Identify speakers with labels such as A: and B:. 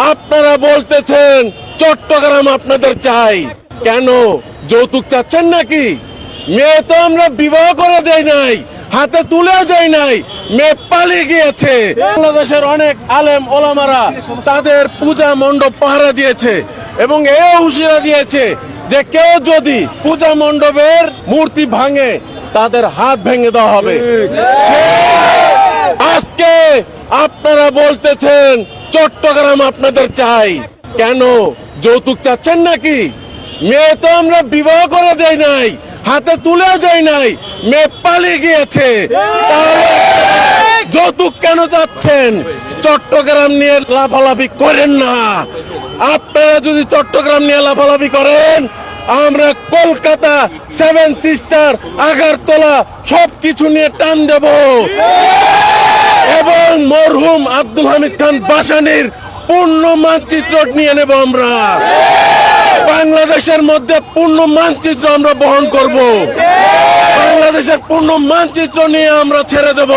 A: আপনারা বলতেছেন চট্টগ্রাম আপনাদের চাই, কেন যৌতুক চাচ্ছেন নাকি? মেয়ে তো আমরা বিবাহ করে দেই নাই, হাতে তুলেও যাই নাই, মেয়ে পালিয়ে গিয়েছে। বাংলাদেশের অনেক আলেম ওলামারা তাদের পূজা মণ্ডপ পাহারা দিয়েছে এবং এও হুঁশিয়ারি দিয়েছে যে কেউ যদি পূজা মণ্ডপের মূর্তি ভাঙে তাদের হাত ভেঙে দেওয়া হবে। আজকে আপনারা বলতেছেন চট্টগ্রাম আপনাদের চাই, কেন যৌতুক চাচ্ছেন নাকি? মেয়ে তো আমরা বিবাহ করে দেই নাই, হাতে তুলেও যাই নাই, মেয়ে পালিয়ে গিয়েছে, তাহলে যৌতুক কেন চাচ্ছেন? চট্টগ্রাম নিয়ে লাফালাফি করেন না। আপনারা যদি চট্টগ্রাম নিয়ে লাফালাফি করেন, আমরা কলকাতা, সেভেন সিস্টার, আগারতলা সবকিছু নিয়ে টান দেব এবং মরহুম আব্দুল হামিদ খান ভাসানীর পূর্ণ মানচিত্র নিয়ে নেব। আমরা বাংলাদেশের মধ্যে পূর্ণ মানচিত্র আমরা বহন করব, বাংলাদেশের পূর্ণ মানচিত্র নিয়ে আমরা ছেড়ে দেব।